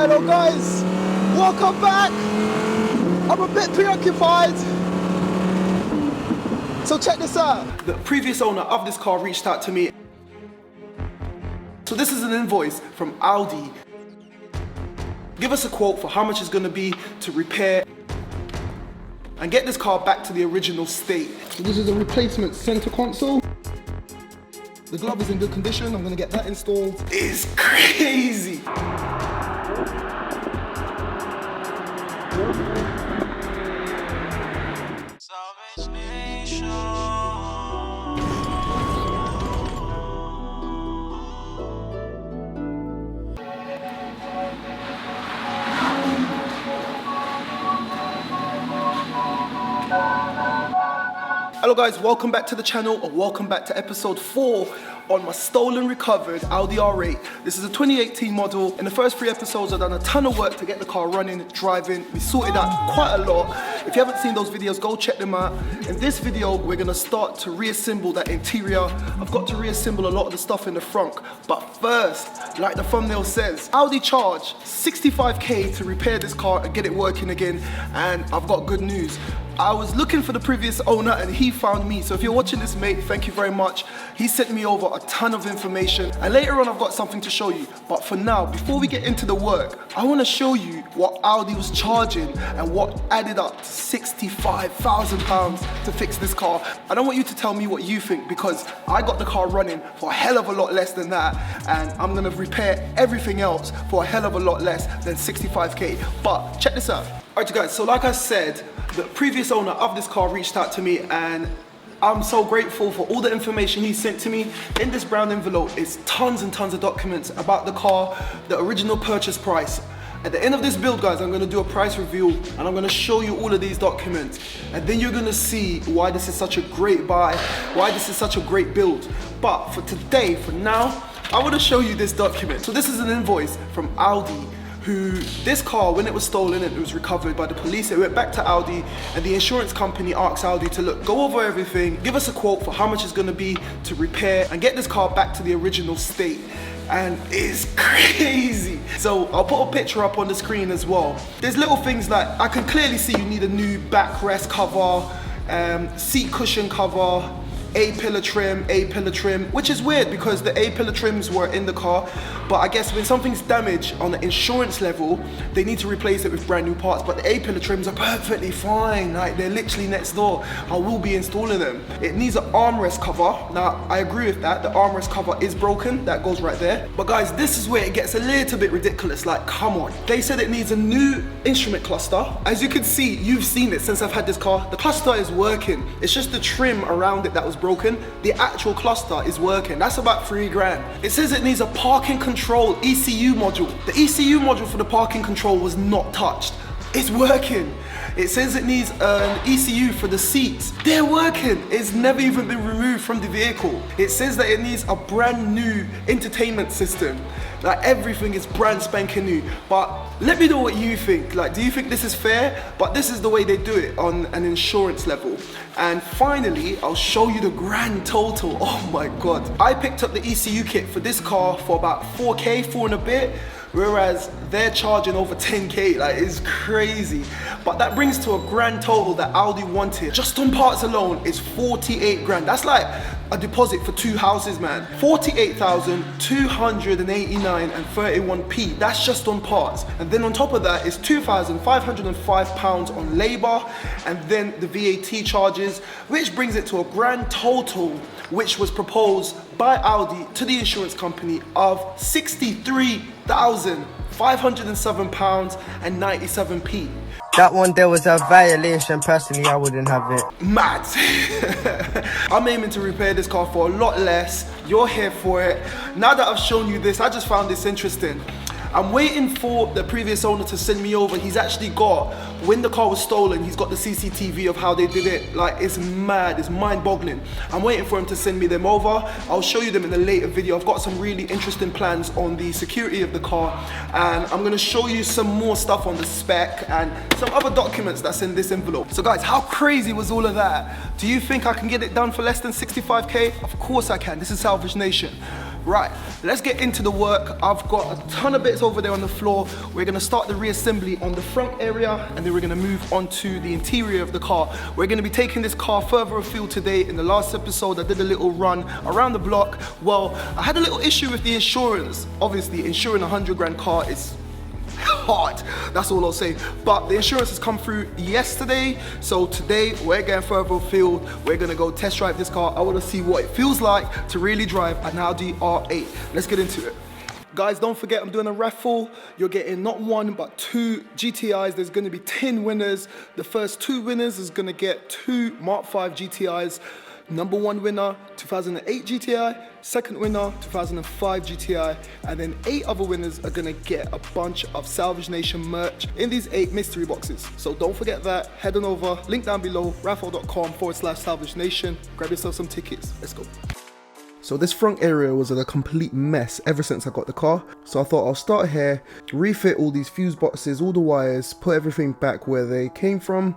Hello guys, welcome back. I'm a bit preoccupied. So check this out. The previous owner of this car reached out to me. So this is an invoice from Audi. Give us a quote for how much it's going to be to repair and get this car back to the original state. So this is a replacement center console. The glove is in good condition. I'm going to get that installed. It's crazy. Salvagenation. Hello guys, welcome back to the channel, or welcome back to episode 4 on my stolen recovered Audi R8. This is a 2018 model. In the first 3 episodes I've done a ton of work to get the car running, driving. We sorted out quite a lot. If you haven't seen those videos, go check them out. In this video we're going to start to reassemble that interior. I've got to reassemble a lot of the stuff in the front, but first, like the thumbnail says, Audi charge 65k to repair this car and get it working again. And I've got good news. I was looking for the previous owner and he found me. So if you're watching this, mate, thank you very much. He sent me over a ton of information, and later on I've got something to show you. But for now, before we get into the work, I want to show you what Audi was charging and what added up to £65,000 to fix this car. I don't want you to tell me what you think, because I got the car running for a hell of a lot less than that, and I'm going to repair everything else for a hell of a lot less than 65k. But check this out. Alright guys, so like I said, the previous owner of this car reached out to me, and I'm so grateful for all the information he sent to me. In this brown envelope is tons and tons of documents about the car, the original purchase price. At the end of this build, guys, I'm going to do a price review and I'm going to show you all of these documents, and then you're going to see why this is such a great buy, why this is such a great build. But for today, for now, I want to show you this document. So this is an invoice from Audi, who, this car, when it was stolen and it was recovered by the police, it went back to Audi, and the insurance company asked Audi to go over everything, give us a quote for how much it's going to be to repair and get this car back to the original state. And it's crazy. So I'll put a picture up on the screen as well. There's little things like, I can clearly see you need a new backrest cover, seat cushion cover, A-pillar trim, which is weird because the A-pillar trims were in the car, but I guess when something's damaged on the insurance level, they need to replace it with brand new parts. But the A-pillar trims are perfectly fine, like they're literally next door. I will be installing them. It needs an armrest cover. Now, I agree with that. The armrest cover is broken, that goes right there. But guys, this is where it gets a little bit ridiculous, like come on. They said it needs a new instrument cluster. As you can see, you've seen it since I've had this car. The cluster is working. It's just the trim around it that was broken. The actual cluster is working. That's about £3 grand. It says it needs a parking control ECU module. The ECU module for the parking control was not touched. It's working. It says it needs an ECU for the seats. They're working. It's never even been removed from the vehicle. It says that it needs a brand new entertainment system. Like everything is brand spanking new. But let me know what you think. Like, do you think this is fair? But this is the way they do it on an insurance level. And finally, I'll show you the grand total. Oh my God. I picked up the ECU kit for this car for about 4k, 4 and a bit. Whereas they're charging over 10k, like it's crazy. But that brings to a grand total that Audi wanted, just on parts alone, is 48 grand. That's like a deposit for 2 houses, man. 48,289 and 31p. That's just on parts. And then on top of that is £2,505 on labor, and then the VAT charges, which brings it to a grand total, which was proposed by Audi to the insurance company of £63,507 and 97p. That one there was a violation. Personally, I wouldn't have it. Mad. I'm aiming to repair this car for a lot less. You're here for it. Now that I've shown you this, I just found this interesting. I'm waiting for the previous owner to send me over. He's actually got, when the car was stolen, he's got the CCTV of how they did it. Like, it's mad, it's mind-boggling. I'm waiting for him to send me them over. I'll show you them in a later video. I've got some really interesting plans on the security of the car, and I'm gonna show you some more stuff on the spec and some other documents that's in this envelope. So guys, how crazy was all of that? Do you think I can get it done for less than 65k? Of course I can. This is Salvage Nation. Right, let's get into the work. I've got a ton of bits over there on the floor. We're gonna start the reassembly on the front area, and then we're gonna move on to the interior of the car. We're gonna be taking this car further afield today. In the last episode, I did a little run around the block. Well, I had a little issue with the insurance. Obviously, insuring a 100 grand car is hard, that's all I'll say. But the insurance has come through yesterday, so today we're going further afield. We're gonna go test drive this car. I wanna see what it feels like to really drive an Audi R8. Let's get into it. Guys, don't forget I'm doing a raffle. You're getting not one, but 2 GTIs. There's gonna be 10 winners. The first 2 winners is gonna get 2 Mark 5 GTIs. Number 1 winner, 2008 GTI, second winner, 2005 GTI, and then 8 other winners are gonna get a bunch of SALVAGENation merch in these 8 mystery boxes. So don't forget that, head on over, link down below, raffal.com/SalvageNation, grab yourself some tickets, let's go. So this front area was a complete mess ever since I got the car. So I thought I'll start here, refit all these fuse boxes, all the wires, put everything back where they came from.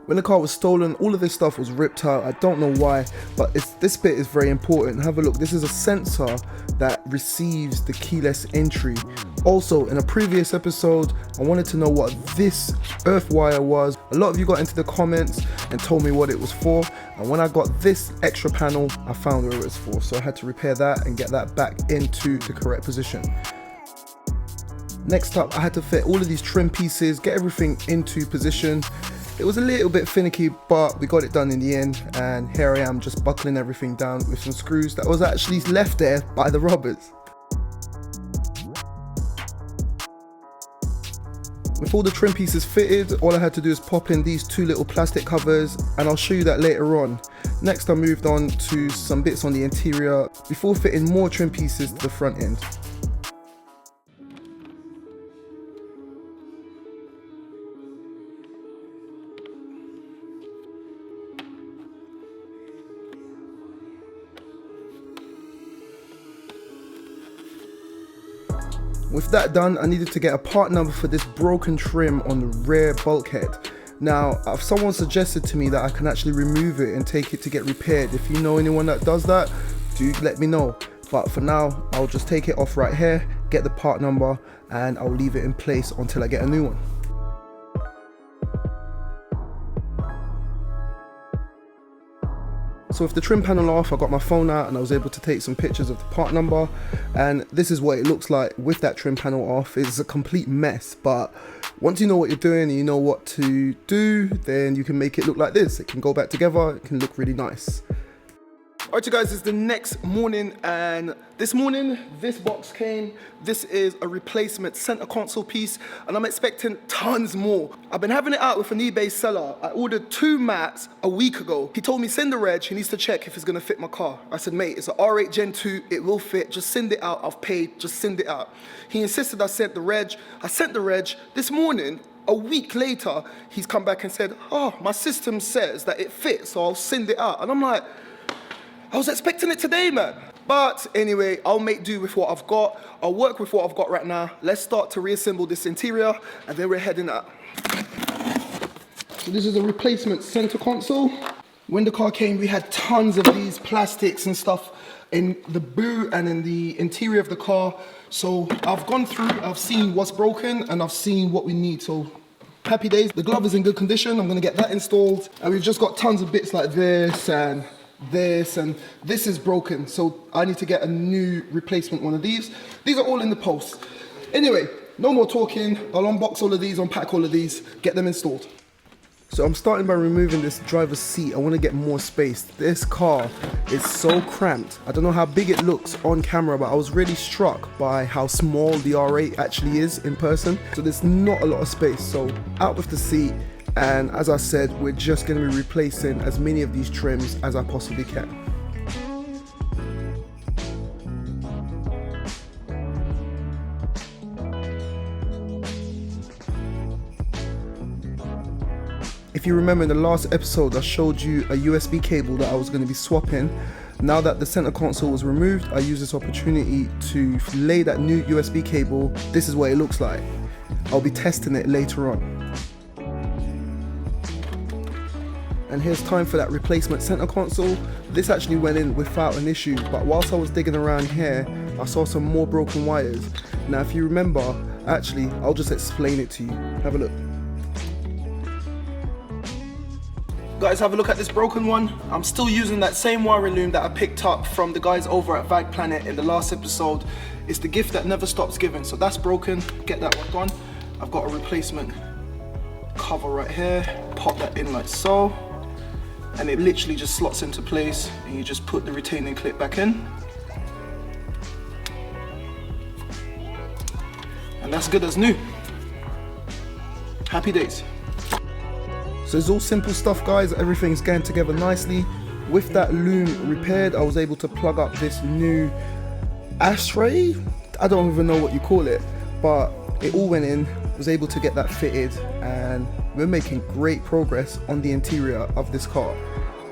When the car was stolen, all of this stuff was ripped out. I don't know why, but this bit is very important. Have a look. This is a sensor that receives the keyless entry. Also, in a previous episode, I wanted to know what this earth wire was. A lot of you got into the comments and told me what it was for. And when I got this extra panel, I found where it was for. So I had to repair that and get that back into the correct position. Next up, I had to fit all of these trim pieces, get everything into position. It was a little bit finicky, but we got it done in the end, and here I am just buckling everything down with some screws that was actually left there by the robbers. With all the trim pieces fitted, all I had to do is pop in these 2 little plastic covers, and I'll show you that later on. Next I moved on to some bits on the interior before fitting more trim pieces to the front end. With that done, I needed to get a part number for this broken trim on the rear bulkhead. Now, someone suggested to me that I can actually remove it and take it to get repaired. If you know anyone that does that, do let me know. But for now, I'll just take it off right here, get the part number, and I'll leave it in place until I get a new one. So with the trim panel off, I got my phone out and I was able to take some pictures of the part number, and this is what it looks like with that trim panel off. It's a complete mess, but once you know what you're doing and you know what to do, then you can make it look like this. It can go back together, it can look really nice. Alright you guys, it's the next morning, and this morning this box came. This is a replacement center console piece, and I'm expecting tons more. I've been having it out with an eBay seller. I ordered 2 mats a week ago. He told me send the reg, he needs to check if it's gonna fit my car. I said, mate, it's an R8 Gen 2, it will fit, just send it out, I've paid, just send it out. He insisted I sent the reg. I sent the reg. This morning, a week later, he's come back and said, oh, my system says that it fits, so I'll send it out. And I'm like, I was expecting it today, man. But anyway, I'll make do with what I've got. I'll work with what I've got right now. Let's start to reassemble this interior, and then we're heading out. So this is a replacement center console. When the car came, we had tons of these plastics and stuff in the boot and in the interior of the car. So I've gone through, I've seen what's broken, and I've seen what we need. So happy days. The glove is in good condition. I'm gonna get that installed. And we've just got tons of bits like this and this, and this is broken, so I need to get a new replacement one of these. These are all in the post. Anyway, no more talking. I'll unbox all of these, unpack all of these, get them installed. So I'm starting by removing this driver's seat. I want to get more space. This car is so cramped. I don't know how big it looks on camera, but I was really struck by how small the R8 actually is in person. So there's not a lot of space. So out with the seat. And as I said, we're just going to be replacing as many of these trims as I possibly can. If you remember in the last episode, I showed you a USB cable that I was going to be swapping. Now that the center console was removed, I used this opportunity to lay that new USB cable. This is what it looks like. I'll be testing it later on. And here's time for that replacement center console. This actually went in without an issue, but whilst I was digging around here, I saw some more broken wires. Now if you remember, actually, I'll just explain it to you. Have a look. Guys, have a look at this broken one. I'm still using that same wiring loom that I picked up from the guys over at Vag Planet in the last episode. It's the gift that never stops giving. So that's broken, get that one gone. I've got a replacement cover right here. Pop that in like so. And it literally just slots into place and you just put the retaining clip back in. And that's good as new. Happy days. So it's all simple stuff, guys. Everything's getting together nicely. With that loom repaired, I was able to plug up this new ashtray. I don't even know what you call it, but it all went in. Was able to get that fitted, and we're making great progress on the interior of this car.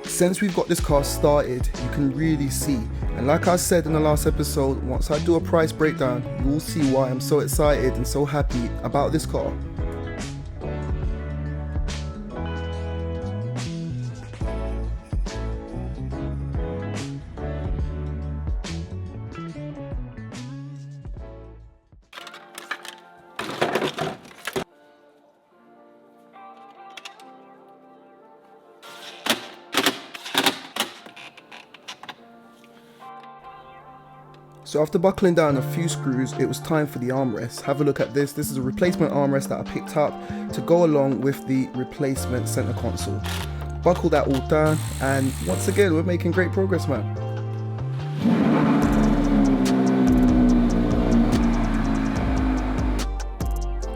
Since we've got this car started, you can really see, and like I said in the last episode, once I do a price breakdown, you will see why I'm so excited and so happy about this car. So after buckling down a few screws, it was time for the armrest. Have a look at this. This is a replacement armrest that I picked up to go along with the replacement center console. Buckle that all down, and once again, we're making great progress, man.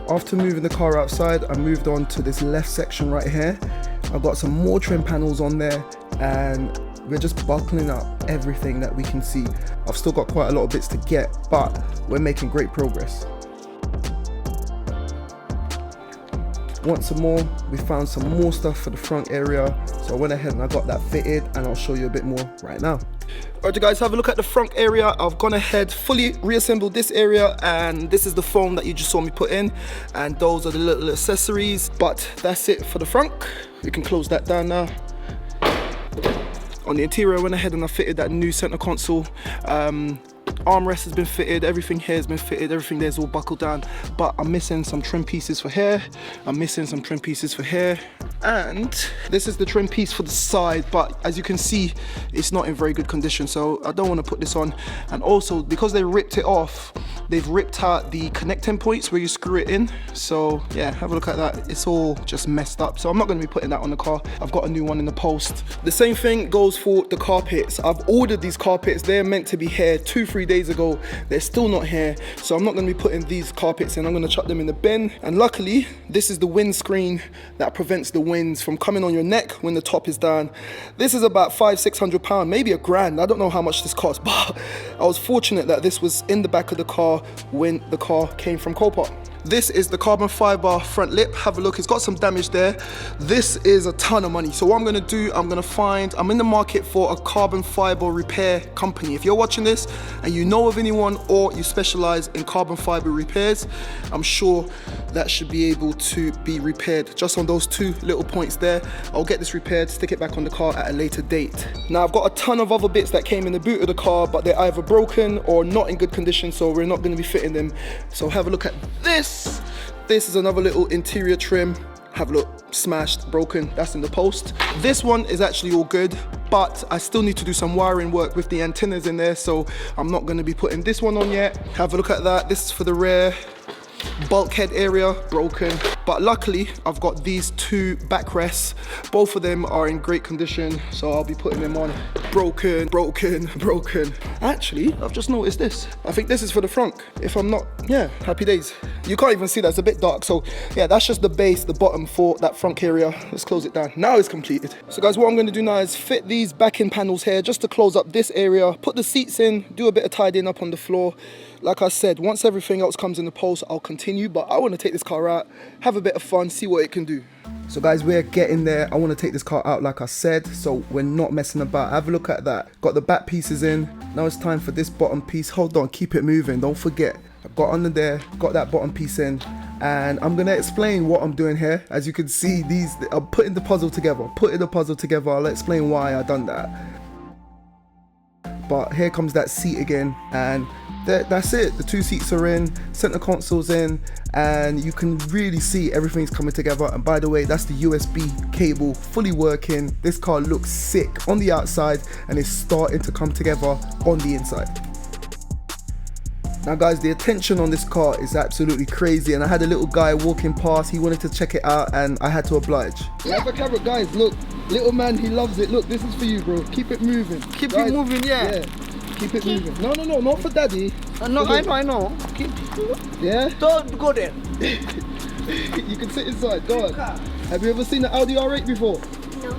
After moving the car outside, I moved on to this left section right here. I've got some more trim panels on there, and we're just buckling up everything that we can see. I've still got quite a lot of bits to get, but we're making great progress. Once more, we found some more stuff for the front area, so I went ahead and I got that fitted, and I'll show you a bit more right now. Alright guys, have a look at the front area. I've gone ahead, fully reassembled this area, and this is the foam that you just saw me put in, and those are the little accessories. But that's it for the front. We can close that down now. On the interior, I went ahead and I fitted that new center console. Armrest has been fitted, everything here has been fitted, everything there's all buckled down, but I'm missing some trim pieces for here, I'm missing some trim pieces for here, and this is the trim piece for the side, but as you can see, it's not in very good condition, so I don't want to put this on. And also, because they ripped it off, they've ripped out the connecting points where you screw it in, so yeah, have a look at that. It's all just messed up, so I'm not going to be putting that on the car. I've got a new one in the post. The same thing goes for the carpets. I've ordered these carpets. They're meant to be here 2-3 days ago. They're still not here, so I'm not going to be putting these carpets in. I'm going to chuck them in the bin. And luckily, this is the windscreen that prevents the winds from coming on your neck when the top is down. This is about £500-600, maybe £1,000. I don't know how much this cost, but I was fortunate that this was in the back of the car when the car came from Copart. This is the carbon fiber front lip. Have a look, it's got some damage there. This is a ton of money. So what I'm gonna do, I'm in the market for a carbon fiber repair company. If you're watching this and you know of anyone or you specialize in carbon fiber repairs, I'm sure that should be able to be repaired. Just on those two little points there, I'll get this repaired, stick it back on the car at a later date. Now I've got a ton of other bits that came in the boot of the car, but they're either broken or not in good condition, so we're not gonna be fitting them. So have a look at this. This is another little interior trim. Have a look, smashed, broken, that's in the post. This one is actually all good, but I still need to do some wiring work with the antennas in there, so I'm not gonna be putting this one on yet. Have a look at that. This is for the rear bulkhead area, broken. But luckily, I've got these two backrests. Both of them are in great condition, so I'll be putting them on. Broken, broken, broken. Actually, I've just noticed this. I think this is for the front. If I'm not, yeah, happy days. You can't even see that, it's a bit dark. So yeah, that's just the base, the bottom for that front area. Let's close it down. Now it's completed. So guys, what I'm gonna do now is fit these backing panels here just to close up this area, put the seats in, do a bit of tidying up on the floor. Like I said, once everything else comes in the post, I'll continue, but I want to take this car out, have a bit of fun, see what it can do. So guys, we're getting there. I want to take this car out like I said, so we're not messing about. Have a look at that. Got the back pieces in. Now it's time for this bottom piece. Hold on, keep it moving, don't forget. I've got under there, got that bottom piece in, and I'm gonna explain what I'm doing here. As you can see, I'm putting the puzzle together. I'll explain why I done that. But here comes that seat again, and that's it. The 2 seats are in, center console's in, and you can really see everything's coming together. And by the way, that's the USB cable fully working. This car looks sick on the outside and it's starting to come together on the inside. Now guys, the attention on this car is absolutely crazy, and I had a little guy walking past. He wanted to check it out and I had to oblige. Have a camera, guys, look. Little man, he loves it. Look, this is for you, bro. Keep it moving. Keep it moving, yeah. Keep it moving. No, not for daddy. No, I know. Yeah? Don't go there. You can sit inside, go on. Have you ever seen an Audi R8 before? No.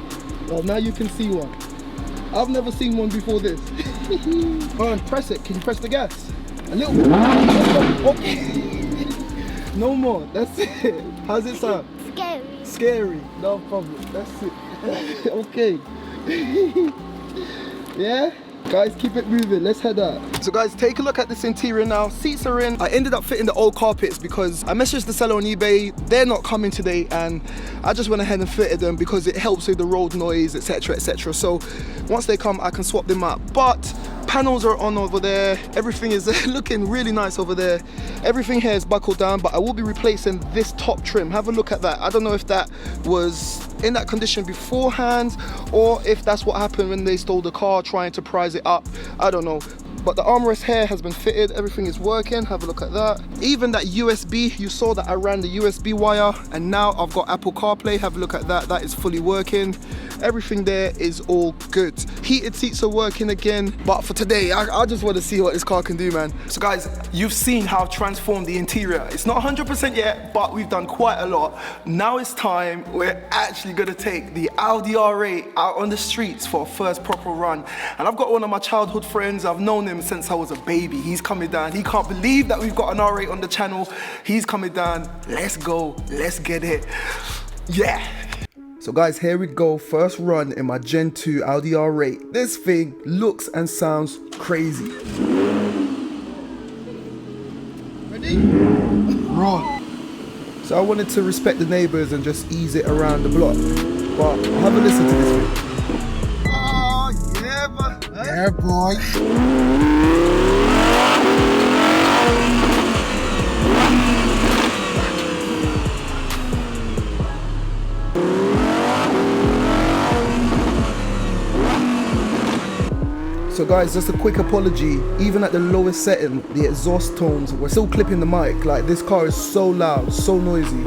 Well, now you can see one. I've never seen one before this. Go on, press it. Can you press the gas? A little bit. Okay. No more. That's it. How's it sound? Scary. Scary. No problem. That's it. Okay. Yeah? Guys, keep it moving. Let's head out. So guys, take a look at this interior now. Seats are in. I ended up fitting the old carpets because I messaged the seller on eBay. They're not coming today, and I just went ahead and fitted them because it helps with the road noise, etc, etc. So once they come, I can swap them out. But panels are on over there. Everything is looking really nice over there. Everything here is buckled down, but I will be replacing this top trim. Have a look at that. I don't know if that was in that condition beforehand or if that's what happened when they stole the car trying to price it up. I don't know. But the armrest here has been fitted. Everything is working. Have a look at that. Even that USB, you saw that I ran the USB wire, and now I've got Apple CarPlay. Have a look at that. That is fully working. Everything there is all good. Heated seats are working again. But for today, I just want to see what this car can do, man. So guys, you've seen how I've transformed the interior. It's not 100% yet, but we've done quite a lot. Now it's time. We're actually gonna take the Audi R8 out on the streets for a first proper run. And I've got one of my childhood friends. I've known him since I was a baby. He's coming down. He can't believe that we've got an R8 on the channel. He's coming down. Let's go. Let's get it. Yeah. So guys, here we go. First run in my Gen 2 Audi R8. This thing looks and sounds crazy. Ready? Run. So I wanted to respect the neighbors and just ease it around the block. But have a listen to this thing. Oh yeah, but yeah, boy. So guys, just a quick apology. Even at the lowest setting, the exhaust tones were still clipping the mic. Like, this car is so loud, so noisy.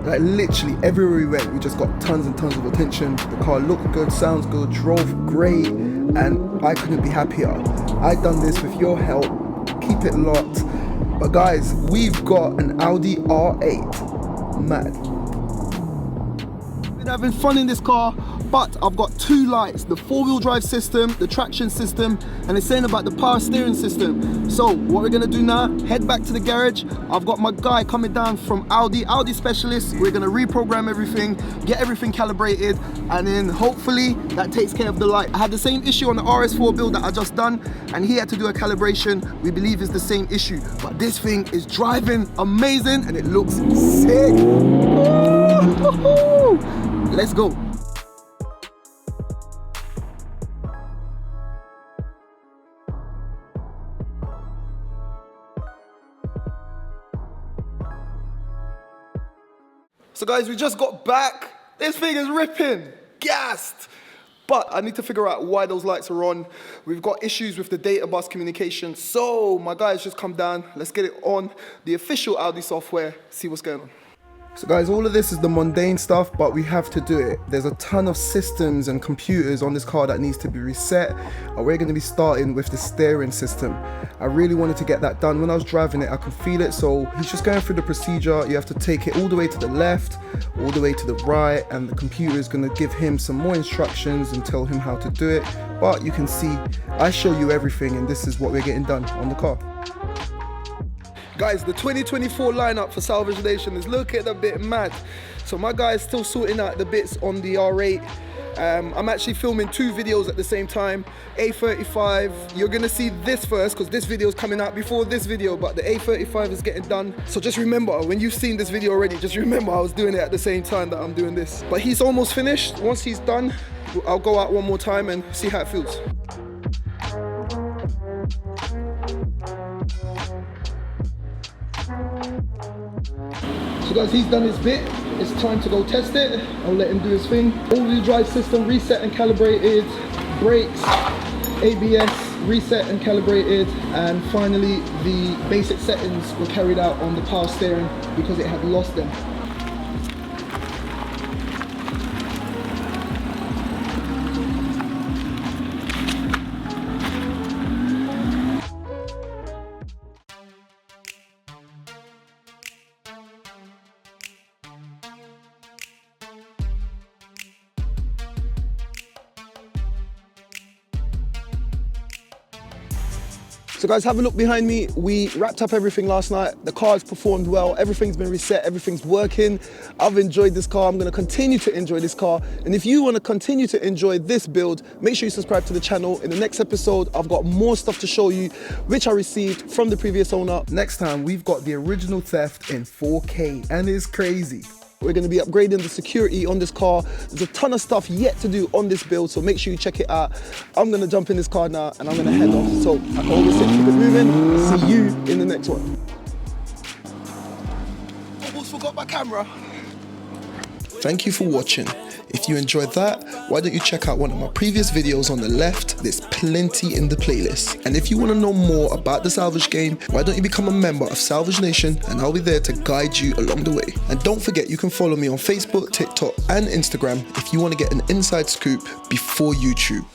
Like, literally everywhere we went, we just got tons and tons of attention. The car looked good, sounds good, drove great, and I couldn't be happier. I done this with your help. Keep it locked. But guys, we've got an Audi R8. Mad. Been having fun in this car but I've got two lights, the four-wheel drive system, the traction system, and it's saying about the power steering system. So what we're gonna do now, head back to the garage. I've got my guy coming down from Audi specialist. We're gonna reprogram everything, get everything calibrated, and then hopefully that takes care of the light. I had the same issue on the RS4 build that I just done, and he had to do a calibration. We believe it's the same issue, but this thing is driving amazing and it looks sick. Let's go. So guys, we just got back. This thing is ripping, gassed. But I need to figure out why those lights are on. We've got issues with the data bus communication. So my guys just come down. Let's get it on the official Audi software, see what's going on. So guys, all of this is the mundane stuff, but we have to do it. There's a ton of systems and computers on this car that needs to be reset. And we're gonna be starting with the steering system. I really wanted to get that done. When I was driving it, I could feel it. So he's just going through the procedure. You have to take it all the way to the left, all the way to the right, and the computer is gonna give him some more instructions and tell him how to do it. But you can see, I show you everything, and this is what we're getting done on the car. Guys, the 2024 lineup for SALVAGEation is looking a bit mad. So my guy is still sorting out the bits on the R8. I'm actually filming two videos at the same time. A35, you're gonna see this first because this video is coming out before this video, but the A35 is getting done. So just remember, when you've seen this video already, just remember I was doing it at the same time that I'm doing this. But he's almost finished. Once he's done, I'll go out one more time and see how it feels. So guys, he's done his bit. It's time to go test it. I'll let him do his thing. All-wheel drive system reset and calibrated. Brakes, ABS reset and calibrated. And finally, the basic settings were carried out on the power steering because it had lost them. So guys, have a look behind me. We wrapped up everything last night. The car's performed well. Everything's been reset. Everything's working. I've enjoyed this car. I'm going to continue to enjoy this car. And if you want to continue to enjoy this build, make sure you subscribe to the channel. In the next episode, I've got more stuff to show you, which I received from the previous owner. Next time, we've got the original theft in 4K, and it's crazy. We're going to be upgrading the security on this car. There's a ton of stuff yet to do on this build, so make sure you check it out. I'm going to jump in this car now and I'm going to head off. So I can always say keep it moving. See you in the next one. Almost forgot my camera. Thank you for watching. If you enjoyed that, why don't you check out one of my previous videos on the left? There's plenty in the playlist. And if you want to know more about the Salvage game, why don't you become a member of Salvage Nation, and I'll be there to guide you along the way. And don't forget, you can follow me on Facebook, TikTok and Instagram if you want to get an inside scoop before YouTube.